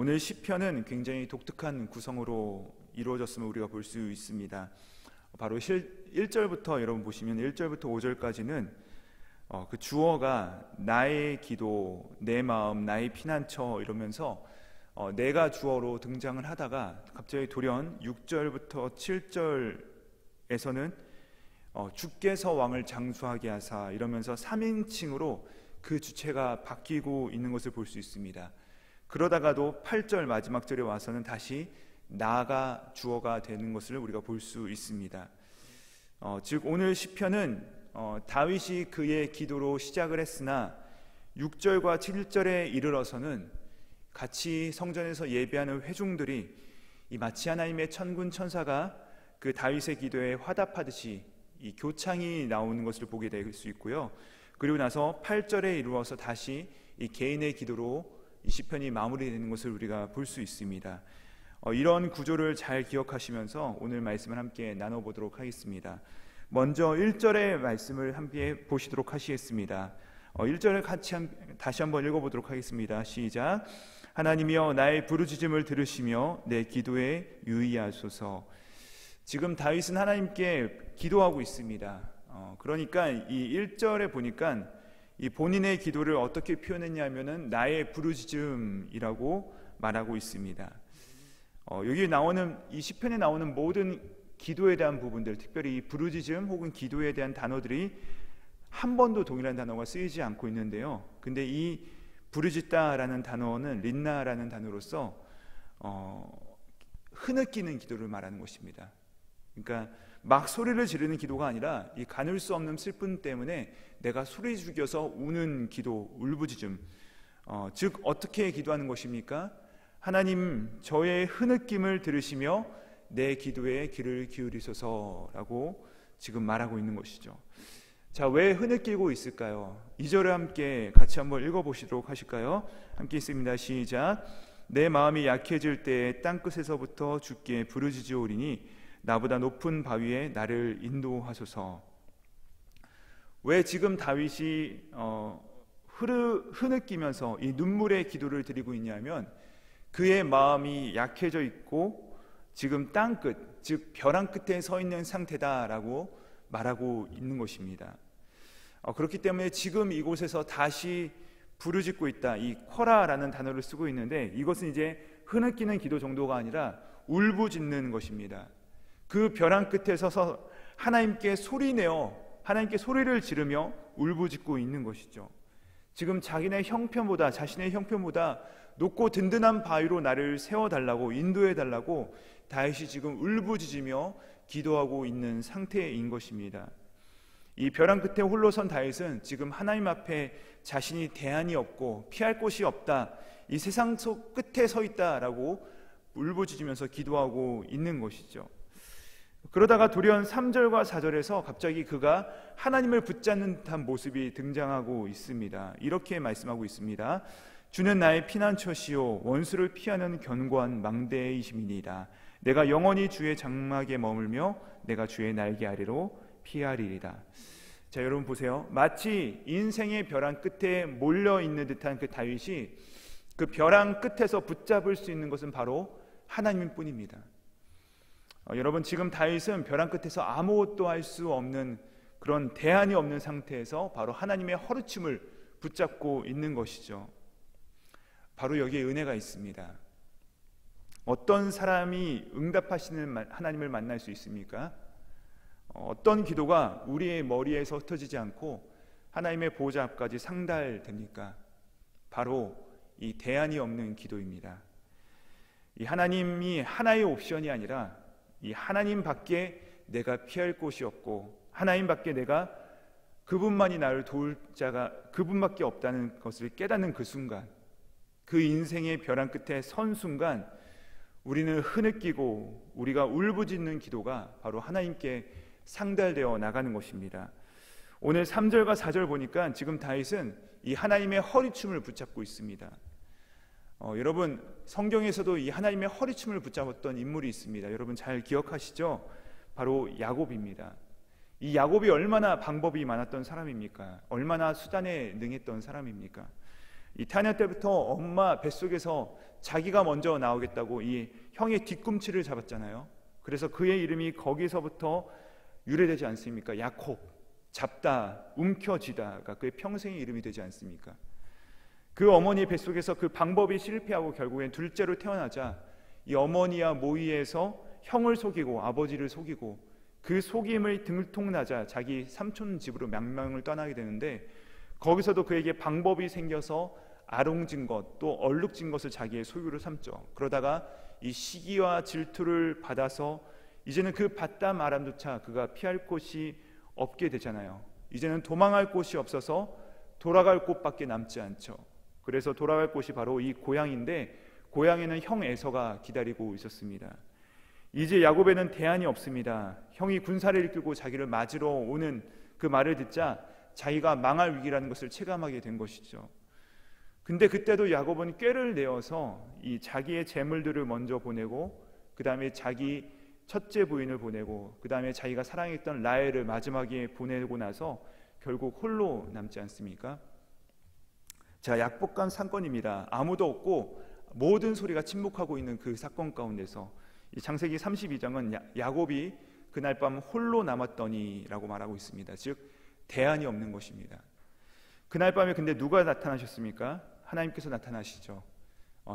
오늘 시편은 굉장히 독특한 구성으로 이루어졌음을 우리가 볼 수 있습니다. 바로 1절부터 여러분 보시면 1절부터 5절까지는 그 주어가 나의 기도, 내 마음, 나의 피난처 이러면서 내가 주어로 등장을 하다가 갑자기 돌연 6절부터 7절에서는 주께서 왕을 장수하게 하사 이러면서 3인칭으로 그 주체가 바뀌고 있는 것을 볼 수 있습니다. 그러다가도 8절 마지막 절에 와서는 다시 나가 주어가 되는 것을 우리가 볼 수 있습니다. 즉 오늘 시편은 다윗이 그의 기도로 시작을 했으나 6절과 7절에 이르러서는 같이 성전에서 예배하는 회중들이 이 마치 하나님의 천군 천사가 그 다윗의 기도에 화답하듯이 이 교창이 나오는 것을 보게 될 수 있고요. 그리고 나서 8절에 이루어서 다시 이 개인의 기도로 이 시편이 마무리되는 것을 우리가 볼 수 있습니다. 이런 구조를 잘 기억하시면서 오늘 말씀을 함께 나눠보도록 하겠습니다. 먼저 1절의 말씀을 함께 보시도록 하시겠습니다. 1절을 다시 한번 읽어보도록 하겠습니다. 시작. 하나님이여 나의 부르짖음을 들으시며 내 기도에 유의하소서. 지금 다윗은 하나님께 기도하고 있습니다. 그러니까 이 1절에 보니까 이 본인의 기도를 어떻게 표현했냐면은 나의 부르짖음이라고 말하고 있습니다. 여기 나오는 이 시편에 나오는 모든 기도에 대한 부분들, 특별히 이 부르짖음 혹은 기도에 대한 단어들이 한 번도 동일한 단어가 쓰이지 않고 있는데요. 근데 이 부르짖다라는 단어는 린나라는 단어로서 흐느끼는 기도를 말하는 것입니다. 그러니까 막 소리를 지르는 기도가 아니라 이 가눌 수 없는 슬픔 때문에 내가 소리 죽여서 우는 기도, 울부짖음. 즉 어떻게 기도하는 것입니까? 하나님 저의 흐느낌을 들으시며 내 기도에 귀를 기울이소서라고 지금 말하고 있는 것이죠. 자, 왜 흐느끼고 있을까요? 2절을 함께 같이 한번 읽어보시도록 하실까요? 함께 있습니다. 시작. 내 마음이 약해질 때에 땅끝에서부터 주께 부르짖으오리니 나보다 높은 바위에 나를 인도하소서. 왜 지금 다윗이 흐느끼면서 이 눈물의 기도를 드리고 있냐면 그의 마음이 약해져 있고 지금 땅끝, 즉 벼랑 끝에 서 있는 상태다라고 말하고 있는 것입니다. 그렇기 때문에 지금 이곳에서 다시 부르짖고 있다. 이 쿼라라는 단어를 쓰고 있는데 이것은 이제 흐느끼는 기도 정도가 아니라 울부짖는 것입니다. 그 벼랑 끝에 서서 하나님께 소리내어 하나님께 소리를 지르며 울부짖고 있는 것이죠. 지금 자신의 형편보다 높고 든든한 바위로 나를 세워달라고 인도해달라고 다윗이 지금 울부짖으며 기도하고 있는 상태인 것입니다. 이 벼랑 끝에 홀로 선 다윗은 지금 하나님 앞에 자신이 대안이 없고 피할 곳이 없다, 이 세상 속 끝에 서 있다라고 울부짖으면서 기도하고 있는 것이죠. 그러다가 돌연 3절과 4절에서 갑자기 그가 하나님을 붙잡는 듯한 모습이 등장하고 있습니다. 이렇게 말씀하고 있습니다. 주는 나의 피난처시요 원수를 피하는 견고한 망대이심이니이다. 내가 영원히 주의 장막에 머물며 내가 주의 날개 아래로 피하리이다. 자, 여러분 보세요. 마치 인생의 벼랑 끝에 몰려있는 듯한 그 다윗이 그 벼랑 끝에서 붙잡을 수 있는 것은 바로 하나님 뿐입니다. 여러분 지금 다윗은 벼랑 끝에서 아무것도 할 수 없는 그런 대안이 없는 상태에서 바로 하나님의 허리춤을 붙잡고 있는 것이죠. 바로 여기에 은혜가 있습니다. 어떤 사람이 응답하시는 하나님을 만날 수 있습니까? 어떤 기도가 우리의 머리에서 흩어지지 않고 하나님의 보좌 앞까지 상달됩니까? 바로 이 대안이 없는 기도입니다. 이 하나님이 하나의 옵션이 아니라 이 하나님 밖에 내가 피할 곳이 없고 하나님 밖에 내가 그분만이 나를 도울 자가 그분밖에 없다는 것을 깨닫는 그 순간, 그 인생의 벼랑 끝에 선 순간 우리는 흐느끼고 우리가 울부짖는 기도가 바로 하나님께 상달되어 나가는 것입니다. 오늘 3절과 4절 보니까 지금 다윗은 이 하나님의 허리춤을 붙잡고 있습니다. 여러분 성경에서도 이 하나님의 허리춤을 붙잡았던 인물이 있습니다. 여러분 잘 기억하시죠? 바로 야곱입니다. 이 야곱이 얼마나 방법이 많았던 사람입니까? 얼마나 수단에 능했던 사람입니까? 이 태어날 때부터 엄마 뱃속에서 자기가 먼저 나오겠다고 이 형의 뒤꿈치를 잡았잖아요. 그래서 그의 이름이 거기서부터 유래되지 않습니까? 야콥, 잡다, 움켜쥐다가 그의 평생의 이름이 되지 않습니까? 그 어머니 뱃속에서 그 방법이 실패하고 결국엔 둘째로 태어나자 이 어머니와 모의해서 형을 속이고 아버지를 속이고 그 속임을 들통나자 자기 삼촌 집으로 망명을 떠나게 되는데, 거기서도 그에게 방법이 생겨서 아롱진 것 또 얼룩진 것을 자기의 소유로 삼죠. 그러다가 이 시기와 질투를 받아서 이제는 그 바다 아람조차 그가 피할 곳이 없게 되잖아요. 이제는 도망할 곳이 없어서 돌아갈 곳밖에 남지 않죠. 그래서 돌아갈 곳이 바로 이 고향인데, 고향에는 형 에서가 기다리고 있었습니다. 이제 야곱에는 대안이 없습니다. 형이 군사를 이끌고 자기를 맞으러 오는 그 말을 듣자 자기가 망할 위기라는 것을 체감하게 된 것이죠. 근데 그때도 야곱은 꾀를 내어서 이 자기의 재물들을 먼저 보내고, 그 다음에 자기 첫째 부인을 보내고, 그 다음에 자기가 사랑했던 라헬을 마지막에 보내고 나서 결국 홀로 남지 않습니까? 자, 약복한 사건입니다. 아무도 없고 모든 소리가 침묵하고 있는 그 사건 가운데서 이 창세기 32장은 야곱이 그날 밤 홀로 남았더니라고 말하고 있습니다. 즉 대안이 없는 것입니다. 그날 밤에 근데 누가 나타나셨습니까? 하나님께서 나타나시죠.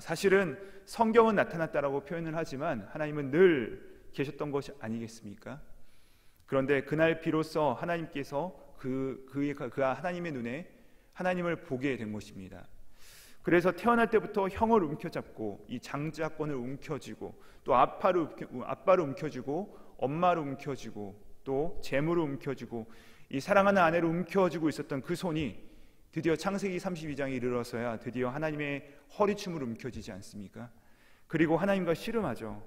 사실은 성경은 나타났다라고 표현을 하지만 하나님은 늘 계셨던 것이 아니겠습니까? 그런데 그날 비로소 하나님께서 그가 하나님의 눈에 하나님을 보게 된 것입니다. 그래서 태어날 때부터 형을 움켜잡고 이 장자권을 움켜쥐고 또 아빠를 움켜쥐고 엄마를 움켜쥐고 또 재물을 움켜쥐고 이 사랑하는 아내를 움켜쥐고 있었던 그 손이 드디어 창세기 32장에 이르러서야 드디어 하나님의 허리춤을 움켜쥐지 않습니까? 그리고 하나님과 씨름하죠.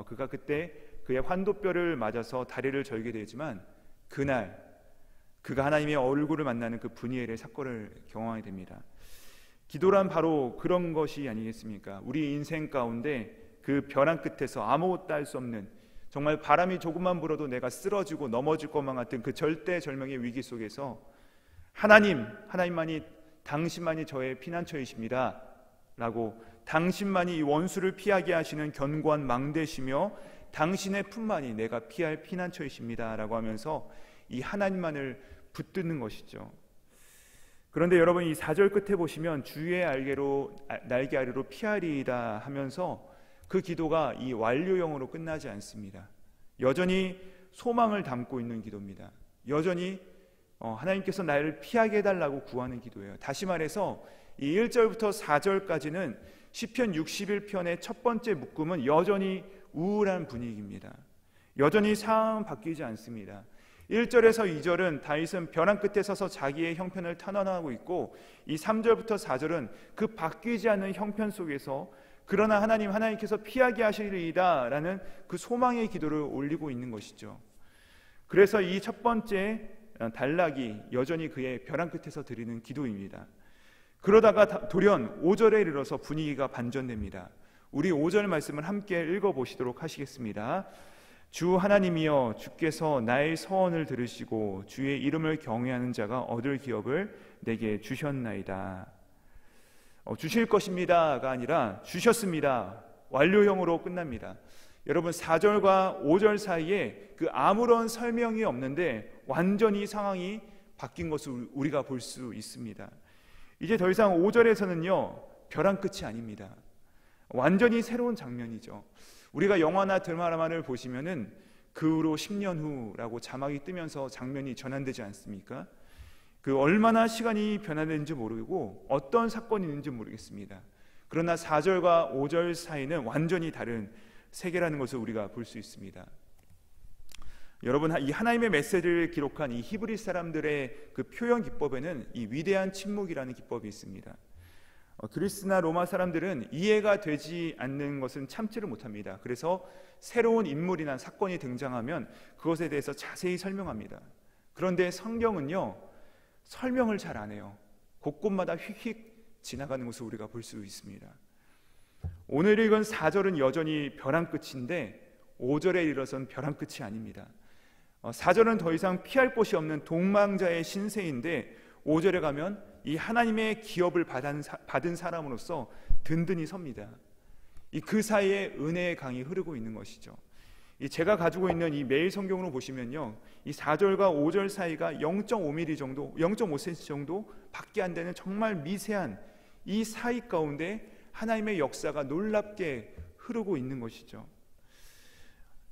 그가 그때 그의 환도뼈를 맞아서 다리를 절게 되지만 그날 그가 하나님의 얼굴을 만나는 그 분이엘의 사건을 경험하게 됩니다. 기도란 바로 그런 것이 아니겠습니까? 우리 인생 가운데 그 벼랑 끝에서 아무것도 할 수 없는, 정말 바람이 조금만 불어도 내가 쓰러지고 넘어질 것만 같은 그 절대절명의 위기 속에서 하나님만이 당신만이 저의 피난처이십니다 라고, 당신만이 이 원수를 피하게 하시는 견고한 망대시며 당신의 품만이 내가 피할 피난처이십니다 라고 하면서 이 하나님만을 붙드는 것이죠. 그런데 여러분, 이 4절 끝에 보시면 주의 날개 아래로 피하리이다 하면서 그 기도가 이 완료형으로 끝나지 않습니다. 여전히 소망을 담고 있는 기도입니다. 여전히 하나님께서 나를 피하게 해달라고 구하는 기도예요. 다시 말해서 이 1절부터 4절까지는 시편 61편의 첫 번째 묶음은 여전히 우울한 분위기입니다. 여전히 상황은 바뀌지 않습니다. 1절에서 2절은 다윗은 벼랑 끝에 서서 자기의 형편을 탄원하고 있고, 이 3절부터 4절은 그 바뀌지 않는 형편 속에서 그러나 하나님께서 피하게 하시리이다 라는 그 소망의 기도를 올리고 있는 것이죠. 그래서 이 첫 번째 단락이 여전히 그의 벼랑 끝에서 드리는 기도입니다. 그러다가 돌연 5절에 이르러서 분위기가 반전됩니다. 우리 5절 말씀을 함께 읽어보시도록 하시겠습니다. 주 하나님이여, 주께서 나의 서원을 들으시고 주의 이름을 경외하는 자가 얻을 기업을 내게 주셨나이다. 주실 것입니다가 아니라 주셨습니다. 완료형으로 끝납니다. 여러분, 4절과 5절 사이에 그 아무런 설명이 없는데 완전히 상황이 바뀐 것을 우리가 볼 수 있습니다. 이제 더 이상 5절에서는요 벼랑 끝이 아닙니다. 완전히 새로운 장면이죠. 우리가 영화나 드라마를 보시면은 그 후로 10년 후라고 자막이 뜨면서 장면이 전환되지 않습니까? 그 얼마나 시간이 변화되는지 모르고 어떤 사건이 있는지 모르겠습니다. 그러나 4절과 5절 사이는 완전히 다른 세계라는 것을 우리가 볼 수 있습니다. 여러분, 이 하나님의 메시지를 기록한 이 히브리 사람들의 그 표현 기법에는 이 위대한 침묵이라는 기법이 있습니다. 그리스나 로마 사람들은 이해가 되지 않는 것은 참지를 못합니다. 그래서 새로운 인물이나 사건이 등장하면 그것에 대해서 자세히 설명합니다. 그런데 성경은요 설명을 잘 안 해요. 곳곳마다 휙휙 지나가는 것을 우리가 볼 수 있습니다. 오늘 읽은 4절은 여전히 벼랑 끝인데 5절에 이르러선 벼랑 끝이 아닙니다. 4절은 더 이상 피할 곳이 없는 동망자의 신세인데 5절에 가면 이 하나님의 기업을 받은 사람으로서 든든히 섭니다. 그 사이에 은혜의 강이 흐르고 있는 것이죠. 제가 가지고 있는 이 매일 성경으로 보시면요, 이 4절과 5절 사이가 0.5mm 정도, 0.5cm 정도 밖에 안 되는 정말 미세한 이 사이 가운데 하나님의 역사가 놀랍게 흐르고 있는 것이죠.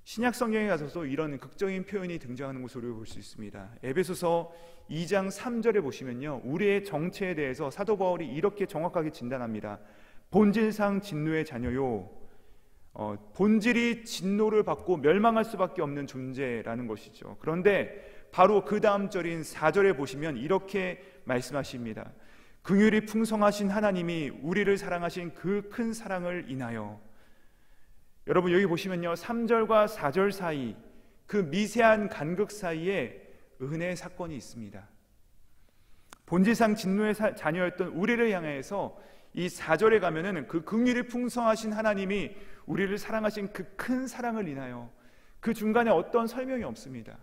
신약 성경에 가서도 이런 극적인 표현이 등장하는 것을 우리가 볼 수 있습니다. 에베소서 2장 3절에 보시면요, 우리의 정체에 대해서 사도 바울이 이렇게 정확하게 진단합니다. 본질상 진노의 자녀요. 본질이 진노를 받고 멸망할 수밖에 없는 존재라는 것이죠. 그런데 바로 그 다음 절인 4절에 보시면 이렇게 말씀하십니다. 긍휼이 풍성하신 하나님이 우리를 사랑하신 그 큰 사랑을 인하여. 여러분, 여기 보시면요, 3절과 4절 사이, 그 미세한 간극 사이에 은혜의 사건이 있습니다. 본질상 진노의 자녀였던 우리를 향해서 이 4절에 가면은 그 긍휼이 풍성하신 하나님이 우리를 사랑하신 그 큰 사랑을 인하여, 그 중간에 어떤 설명이 없습니다.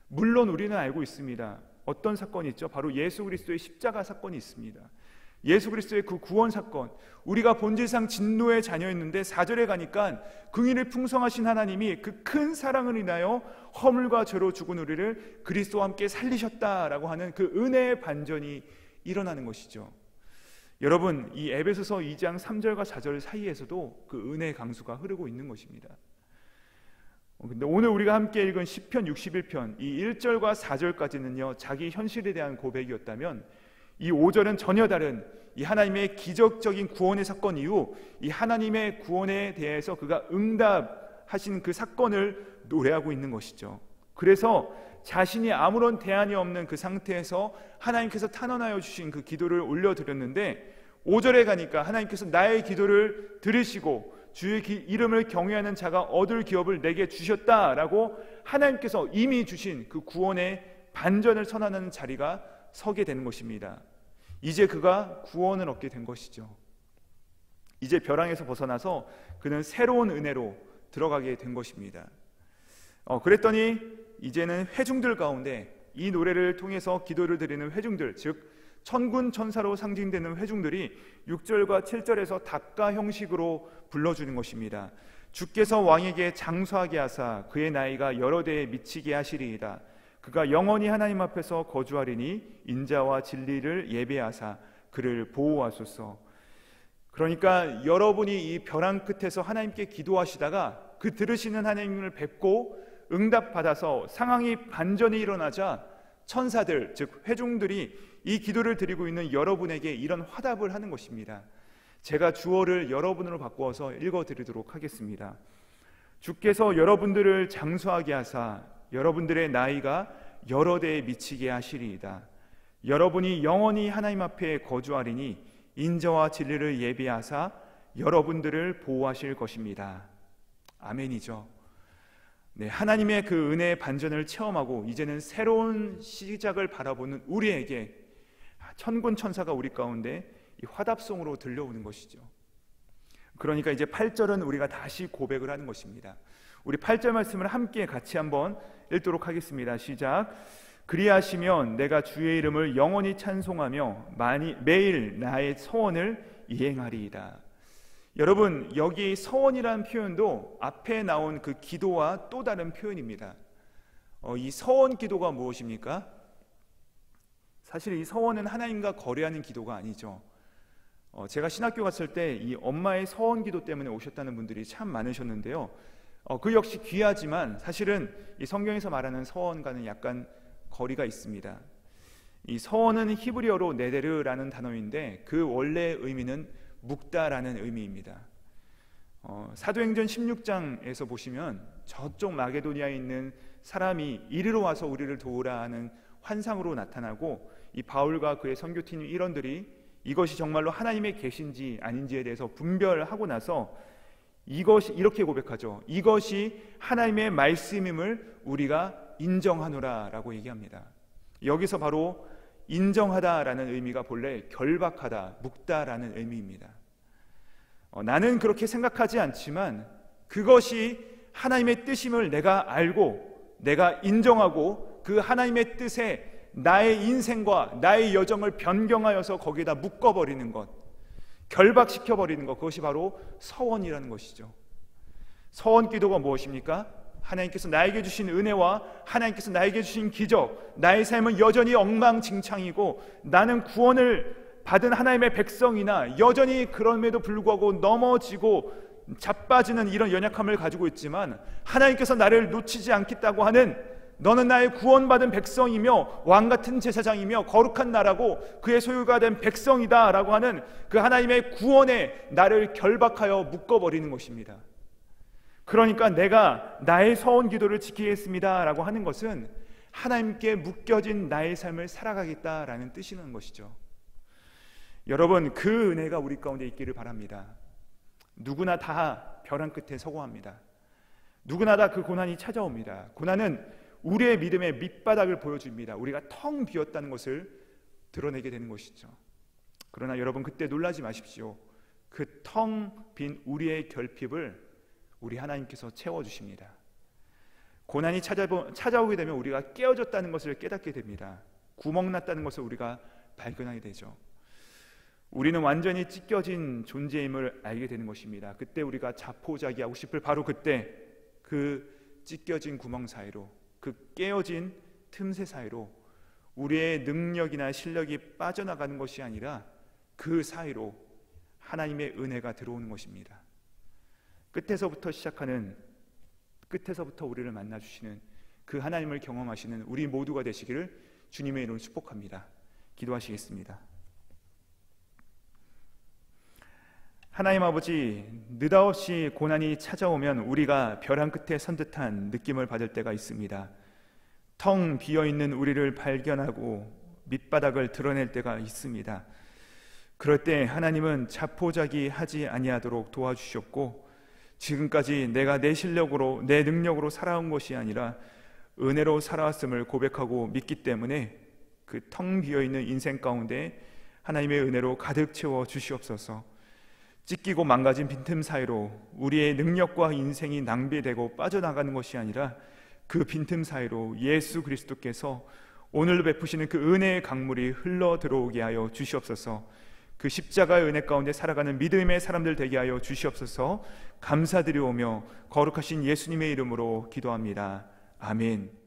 물론 우리는 알고 있습니다. 어떤 사건이 있죠? 바로 예수 그리스도의 십자가 사건이 있습니다. 예수 그리스도의 그 구원 사건, 우리가 본질상 진노의 자녀였는데 4절에 가니까 긍휼이 풍성하신 하나님이 그 큰 사랑을 인하여 허물과 죄로 죽은 우리를 그리스도와 함께 살리셨다라고 하는 그 은혜의 반전이 일어나는 것이죠. 여러분, 이 에베소서 2장 3절과 4절 사이에서도 그 은혜의 강수가 흐르고 있는 것입니다. 근데 오늘 우리가 함께 읽은 시편 61편 이 1절과 4절까지는요, 자기 현실에 대한 고백이었다면 이 5절은 전혀 다른 이 하나님의 기적적인 구원의 사건 이후 이 하나님의 구원에 대해서 그가 응답하신 그 사건을 노래하고 있는 것이죠. 그래서 자신이 아무런 대안이 없는 그 상태에서 하나님께서 탄원하여 주신 그 기도를 올려드렸는데 5절에 가니까 하나님께서 나의 기도를 들으시고 주의 이름을 경외하는 자가 얻을 기업을 내게 주셨다라고 하나님께서 이미 주신 그 구원의 반전을 선언하는 자리가 서게 되는 것입니다. 이제 그가 구원을 얻게 된 것이죠. 이제 벼랑에서 벗어나서 그는 새로운 은혜로 들어가게 된 것입니다. 그랬더니 이제는 회중들 가운데 이 노래를 통해서 기도를 드리는 회중들, 즉 천군 천사로 상징되는 회중들이 6절과 7절에서 답가 형식으로 불러주는 것입니다. 주께서 왕에게 장수하게 하사 그의 나이가 여러 대에 미치게 하시리이다. 그가 영원히 하나님 앞에서 거주하리니 인자와 진리를 예배하사 그를 보호하소서. 그러니까 여러분이 이 벼랑 끝에서 하나님께 기도하시다가 그 들으시는 하나님을 뵙고 응답받아서 상황이 반전이 일어나자 천사들, 즉 회중들이 이 기도를 드리고 있는 여러분에게 이런 화답을 하는 것입니다. 제가 주어를 여러분으로 바꾸어서 읽어드리도록 하겠습니다. 주께서 여러분들을 장수하게 하사 여러분들의 나이가 여러 대에 미치게 하시리이다. 여러분이 영원히 하나님 앞에 거주하리니 인자와 진리를 예비하사 여러분들을 보호하실 것입니다. 아멘이죠. 네, 하나님의 그 은혜의 반전을 체험하고 이제는 새로운 시작을 바라보는 우리에게 천군 천사가 우리 가운데 이 화답송으로 들려오는 것이죠. 그러니까 이제 8절은 우리가 다시 고백을 하는 것입니다. 우리 8절 말씀을 함께 같이 한번 읽도록 하겠습니다. 시작. 그리하시면 내가 주의 이름을 영원히 찬송하며 매일 나의 서원을 이행하리이다. 여러분, 여기 서원이라는 표현도 앞에 나온 그 기도와 또 다른 표현입니다. 이 서원 기도가 무엇입니까? 사실 이 서원은 하나님과 거래하는 기도가 아니죠. 제가 신학교 갔을 때 이 엄마의 서원 기도 때문에 오셨다는 분들이 참 많으셨는데요. 그 역시 귀하지만 사실은 이 성경에서 말하는 서원과는 약간 거리가 있습니다. 이 서원은 히브리어로 네데르라는 단어인데 그 원래의 의미는 묵다라는 의미입니다. 사도행전 16장에서 보시면 저쪽 마게도니아에 있는 사람이 이리로 와서 우리를 도우라 하는 환상으로 나타나고 이 바울과 그의 선교팀 일원들이 이것이 정말로 하나님의 계신지 아닌지에 대해서 분별하고 나서 이것이 이렇게 고백하죠. 이것이 하나님의 말씀임을 우리가 인정하노라 라고 얘기합니다. 여기서 바로 인정하다라는 의미가 본래 결박하다, 묵다라는 의미입니다. 나는 그렇게 생각하지 않지만 그것이 하나님의 뜻임을 내가 알고 내가 인정하고 그 하나님의 뜻에 나의 인생과 나의 여정을 변경하여서 거기에다 묶어버리는 것, 결박시켜버리는 것, 그것이 바로 서원이라는 것이죠. 서원 기도가 무엇입니까? 하나님께서 나에게 주신 은혜와 하나님께서 나에게 주신 기적, 나의 삶은 여전히 엉망진창이고 나는 구원을 받은 하나님의 백성이나 여전히 그럼에도 불구하고 넘어지고 자빠지는 이런 연약함을 가지고 있지만 하나님께서 나를 놓치지 않겠다고 하는, 너는 나의 구원받은 백성이며 왕같은 제사장이며 거룩한 나라고 그의 소유가 된 백성이다 라고 하는 그 하나님의 구원에 나를 결박하여 묶어버리는 것입니다. 그러니까 내가 나의 서원 기도를 지키겠습니다 라고 하는 것은 하나님께 묶여진 나의 삶을 살아가겠다라는 뜻이라는 것이죠. 여러분, 그 은혜가 우리 가운데 있기를 바랍니다. 누구나 다 벼랑 끝에 서고 합니다. 누구나 다 그 고난이 찾아옵니다. 고난은 우리의 믿음의 밑바닥을 보여줍니다. 우리가 텅 비었다는 것을 드러내게 되는 것이죠. 그러나 여러분, 그때 놀라지 마십시오. 그 텅 빈 우리의 결핍을 우리 하나님께서 채워주십니다. 고난이 찾아오게 되면 우리가 깨어졌다는 것을 깨닫게 됩니다. 구멍났다는 것을 우리가 발견하게 되죠. 우리는 완전히 찢겨진 존재임을 알게 되는 것입니다. 그때 우리가 자포자기하고 싶을 바로 그때, 그 찢겨진 구멍 사이로, 그 깨어진 틈새 사이로 우리의 능력이나 실력이 빠져나가는 것이 아니라 그 사이로 하나님의 은혜가 들어오는 것입니다. 끝에서부터 우리를 만나주시는 그 하나님을 경험하시는 우리 모두가 되시기를 주님의 이름으로 축복합니다. 기도하시겠습니다. 하나님 아버지, 느닷없이 고난이 찾아오면 우리가 벼랑 끝에 선 듯한 느낌을 받을 때가 있습니다. 텅 비어있는 우리를 발견하고 밑바닥을 드러낼 때가 있습니다. 그럴 때 하나님은 자포자기하지 아니하도록 도와주셨고, 지금까지 내가 내 실력으로 내 능력으로 살아온 것이 아니라 은혜로 살아왔음을 고백하고 믿기 때문에 그 텅 비어있는 인생 가운데 하나님의 은혜로 가득 채워 주시옵소서. 찢기고 망가진 빈틈 사이로 우리의 능력과 인생이 낭비되고 빠져나가는 것이 아니라 그 빈틈 사이로 예수 그리스도께서 오늘 베푸시는 그 은혜의 강물이 흘러 들어오게 하여 주시옵소서. 그 십자가의 은혜 가운데 살아가는 믿음의 사람들 되게 하여 주시옵소서. 감사드리오며 거룩하신 예수님의 이름으로 기도합니다. 아멘.